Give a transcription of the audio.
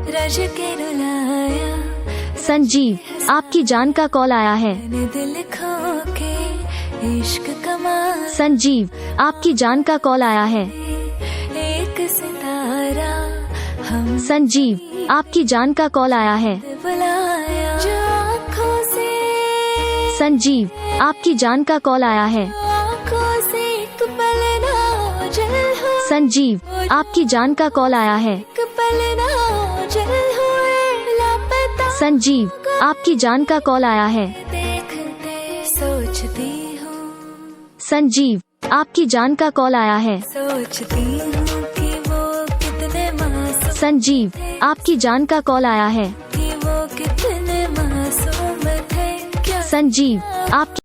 रज के रुलाया। संजीव, आपकी जान का कॉल आया है। मैंने दिल खो के इश्क कमाया। संजीव, आपकी जान का कॉल आया है। एक सितारा हम संजीव, आपकी जान का कॉल आया है। बुलाया। जो आँखों से संजीव, आपकी जान का कॉल आया है। आँखों से एक पल ना ओझल हो। संजीव, आपकी जान का कॉल आया है। एक पल ना ओझल हुए लापता। संजीव, आपकी जान का कॉल आया है। देखते सोचती हूँ। संजीव, आपकी जान का कॉल आया है। सोचती हूँ कि वो कितने मासूम। संजीव, आपकी जान का कॉल आया है। कि वो कितने मासूम थे। क्या संजीव, आपकी